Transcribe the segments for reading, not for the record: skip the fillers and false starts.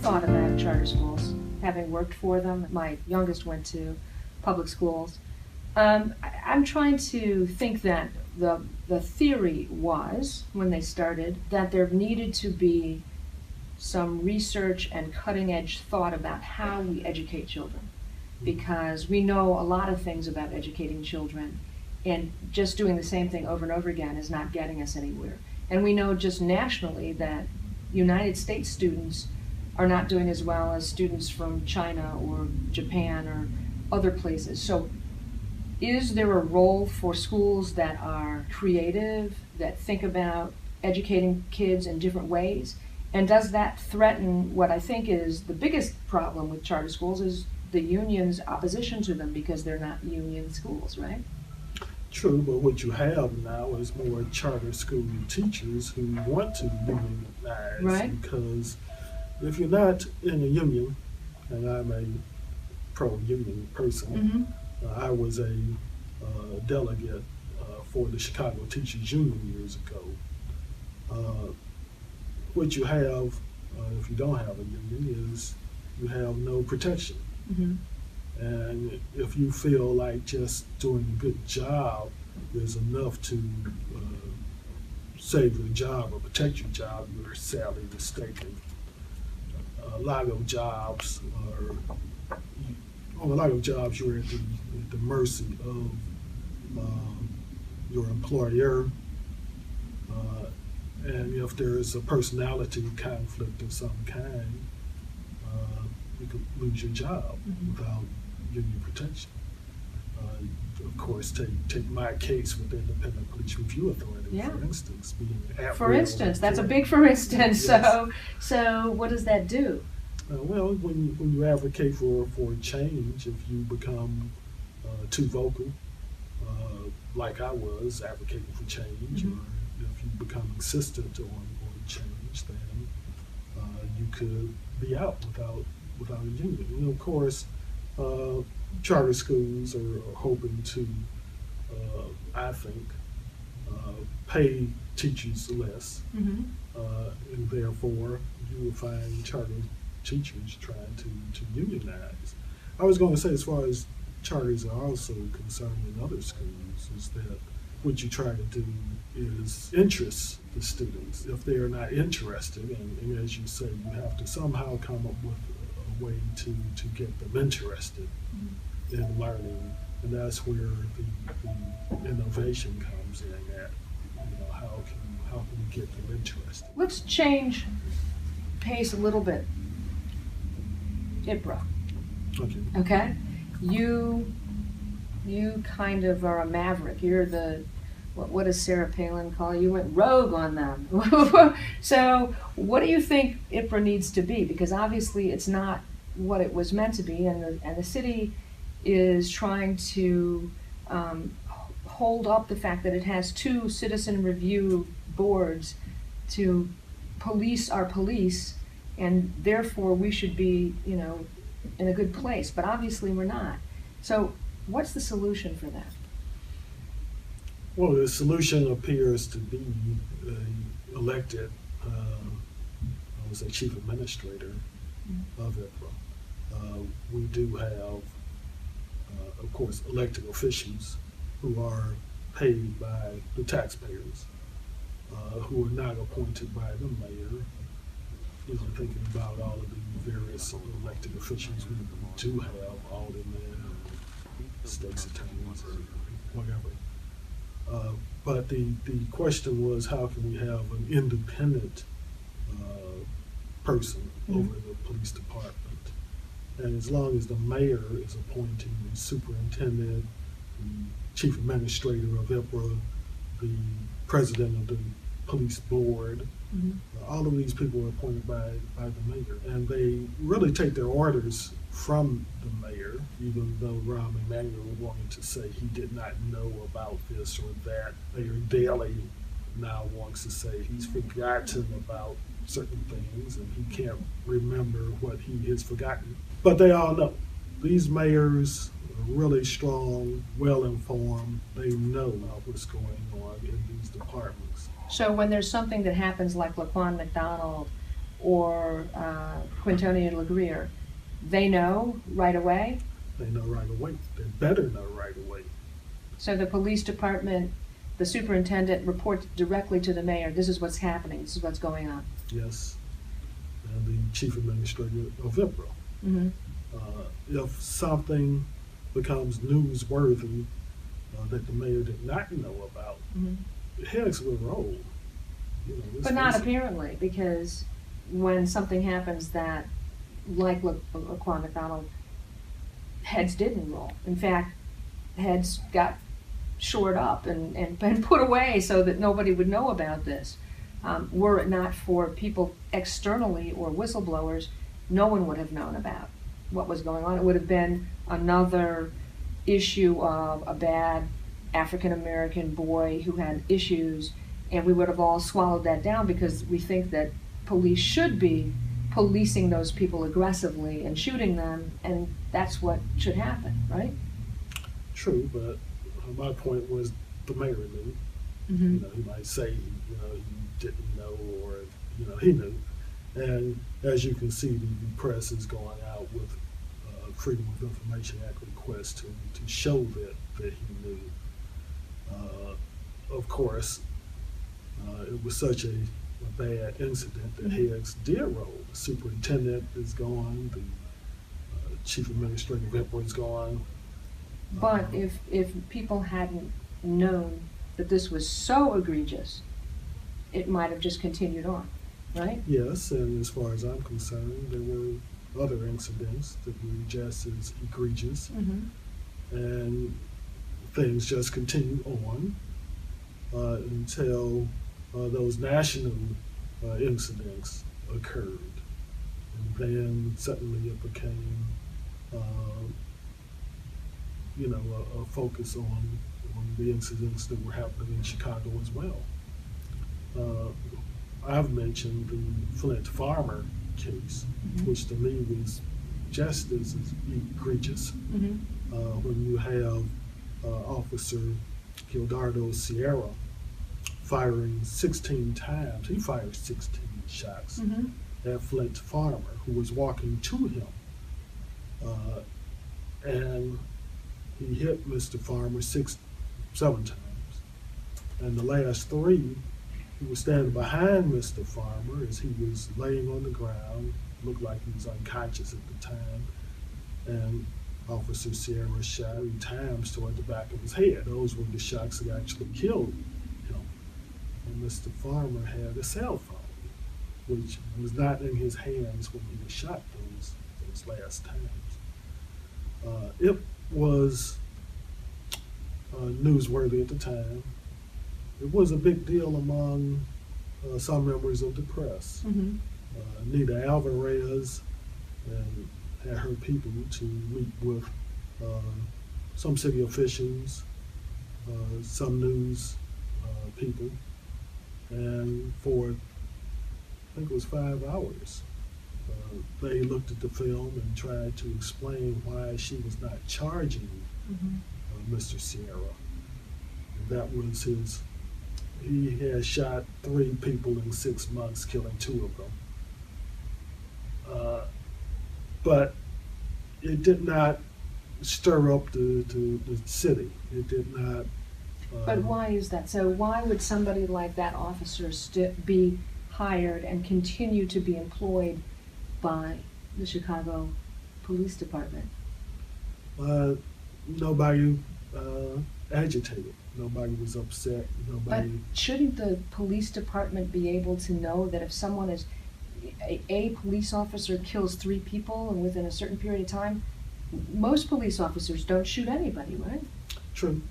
thought about charter schools, having worked for them. My youngest went to public schools. I'm trying to think that the theory was, when they started, that there needed to be some research and cutting-edge thought about how we educate children. Because we know a lot of things about educating children, and just doing the same thing over and over again is not getting us anywhere. And we know just nationally that United States students are not doing as well as students from China or Japan or other places. So is there a role for schools that are creative, that think about educating kids in different ways? And does that threaten what I think is the biggest problem with charter schools, is the union's opposition to them because they're not union schools, right? True, but what you have now is more charter school teachers who want to unionize. Right. Because if you're not in a union, and I'm a pro-union person, I was a delegate for the Chicago Teachers Union years ago. What you have, if you don't have a union, is you have no protection. And if you feel like just doing a good job is enough to save your job or protect your job, you're sadly mistaken. A lot of jobs you're at the mercy of your employer, and if there is a personality conflict of some kind, you could lose your job without union protection. Of course, take my case with the Independent Police Review Authority, for instance. For instance, that's a big for instance. Yes. So what does that do? Well, when you advocate for change, if you become too vocal, like I was advocating for change, or if you become insistent on change, then you could be out without a union. And of course, charter schools are hoping to, I think, pay teachers less, and therefore you will find charter teachers trying to unionize. I was going to say, as far as charters are also concerned in other schools, is that what you try to do is interest the students. If they are not interested, and as you say, you have to somehow come up with a way to get them interested in learning, and that's where the innovation comes in. At how can we get them interested? Let's change pace a little bit. IPRA. Okay. You kind of are a maverick. You're the, what does Sarah Palin call you? You went rogue on them. So what do you think IPRA needs to be? Because obviously it's not what it was meant to be, and the city is trying to hold up the fact that it has 2 citizen review boards to police our police, and therefore we should be, in a good place. But obviously we're not. So what's the solution for that? Well, the solution appears to be elected, I would say, chief administrator of IPRA. We do have, of course, elected officials who are paid by the taxpayers, who are not appointed by the mayor. Thinking about all of the various elected officials we do have, aldermen, state's attorneys, or whatever. But the question was, how can we have an independent person over the police department? And as long as the mayor is appointing the superintendent, the chief administrator of IPRA, the president of the police board, all of these people are appointed by the mayor, and they really take their orders from the mayor, even though Rahm Emanuel wanted to say he did not know about this or that. Mayor Daley now wants to say he's forgotten about certain things and he can't remember what he has forgotten. But they all know. These mayors are really strong, well-informed. They know what's going on in these departments. So when there's something that happens like Laquan McDonald or Quintonia LeGrier, they know right away? They know right away. They better know right away. So the police department, the superintendent reports directly to the mayor, this is what's happening, this is what's going on. Yes. And the chief administrator of IPRA. Mm-hmm. If something becomes newsworthy that the mayor did not know about, heads will roll. But not apparently, because when something happens that, like Laquan McDonald, heads didn't roll. In fact, heads got shored up and put away so that nobody would know about this. Were it not for people externally or whistleblowers, no one would have known about what was going on. It would have been another issue of a bad African-American boy who had issues, and we would have all swallowed that down because we think that police should be policing those people aggressively and shooting them, and that's what should happen, right? True, but my point was the mayor knew. He might say, he didn't know, or, he knew. And as you can see, the press is going out with Freedom of Information Act requests to show that he knew. Of course, it was such a bad incident that heads did roll. The superintendent is gone, the chief administrative IPRA is gone. But if people hadn't known that this was so egregious, it might have just continued on, right? Yes, and as far as I'm concerned, there were other incidents that were just as egregious, and things just continued on until those national incidents occurred, and then suddenly it became, a focus on the incidents that were happening in Chicago as well. I've mentioned the Flint Farmer case, which to me was just as egregious. When you have Officer Gildardo Sierra firing 16 times, he fired 16 shots at Flint Farmer, who was walking to him. And he hit Mr. Farmer 7 times. And the last 3, he was standing behind Mr. Farmer as he was laying on the ground, looked like he was unconscious at the time. And Officer Sierra shot 3 times toward the back of his head. Those were the shots that actually killed him. And Mr. Farmer had a cell phone, which was not in his hands when he was shot those last times. It was newsworthy at the time. It was a big deal among some members of the press. Anita Alvarez had her people to meet with some city officials, some news people, and for, I think it was 5 hours, they looked at the film and tried to explain why she was not charging Mr. Sierra. And that was he had shot 3 people in 6 months, killing 2 of them. But it did not stir up the city. It did not. But why is that? So why would somebody like that officer be hired and continue to be employed by the Chicago Police Department? Nobody agitated. Nobody was upset. But shouldn't the police department be able to know that if someone is a police officer kills 3 people and within a certain period of time, most police officers don't shoot anybody, right? True.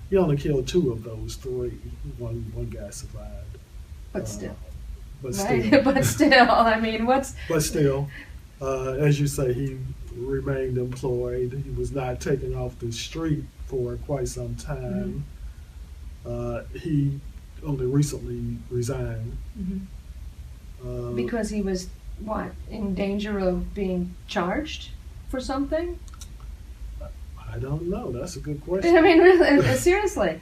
He only killed 2 of those 3. One guy survived. But still. Right? But still, I mean, But still, as you say, he remained employed. He was not taken off the street for quite some time. He only recently resigned. Because he was, in danger of being charged for something? I don't know. That's a good question. I mean, really, seriously.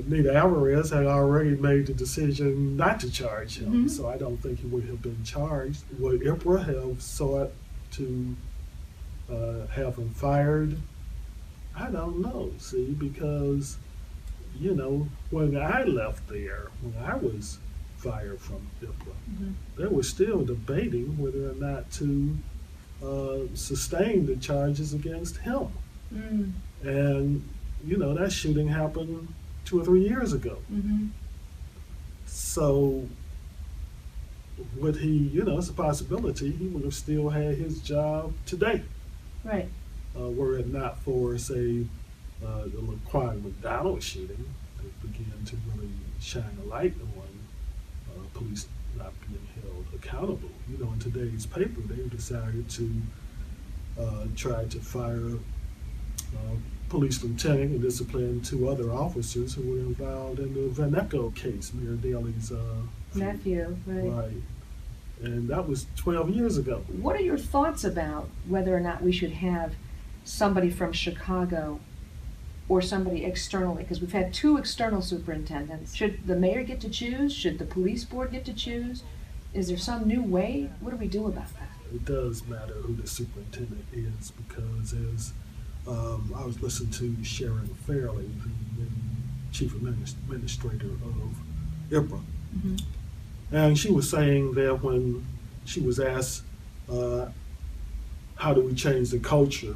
Nita Alvarez had already made the decision not to charge him, Mhm. so I don't think he would have been charged. Would IPRA have sought to have him fired? I don't know, see, because, you know, when I left there, when I was fired from IPRA, Mhm. they were still debating whether or not to sustain the charges against him. Mm. And, you know, that shooting happened 2 or 3 years ago. Mhm. So, would he, you know, it's a possibility he would have still had his job today, Right. were it not for, say, the Laquan McDonald shooting that began to really shine a light on police not being held accountable. You know, in today's paper, they decided to try to fire police lieutenant and discipline 2 other officers who were involved in the Van Echo case, Mayor Daley's Nephew, right. right. And that was 12 years ago. What are your thoughts about whether or not we should have somebody from Chicago or somebody externally? Because we've had 2 external superintendents. Should the mayor get to choose? Should the police board get to choose? Is there some new way? What do we do about that? It does matter who the superintendent is because as I was listening to Shari Fairley, the chief administrator of IPRA, Mm-hmm. and she was saying that when she was asked, how do we change the culture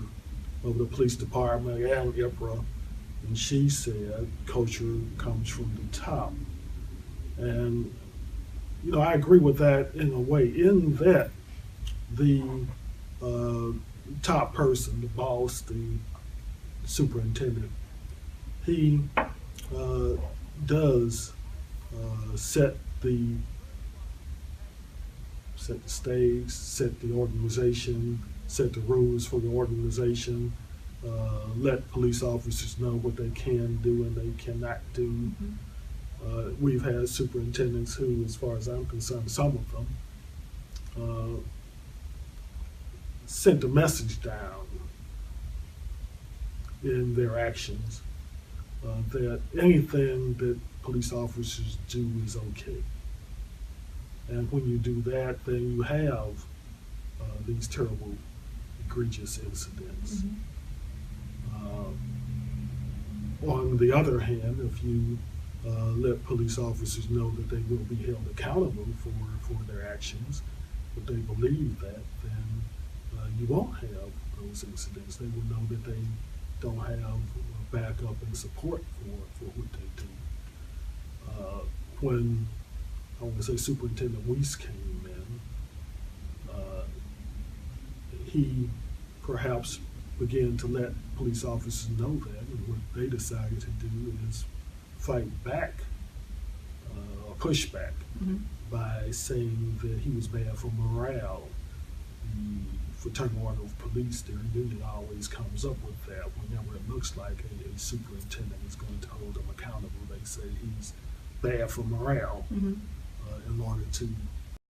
of the police department and IPRA, and she said culture comes from the top. And, you know, I agree with that in a way, in that the top person, the boss, the superintendent, he does set the stage, set the organization, set the rules for the organization, let police officers know what they can do and they cannot do. Mm-hmm. We've had superintendents who, as far as I'm concerned, some of them, sent a message down in their actions that anything that police officers do is okay. And when you do that, then you have these terrible, egregious incidents. On the other hand, if you let police officers know that they will be held accountable for their actions, if they believe that, then you won't have those incidents. They will know that they don't have backup and support for what they do. When I want to say Superintendent Weiss came in, he perhaps began to let police officers know that, and what they decided to do is fight back, or push back, Mm-hmm. by saying that he was bad for morale. The Fraternal Order of Police, their union always comes up with that whenever it looks like a superintendent is going to hold them accountable. They say he's bad for morale, Mm-hmm. in order to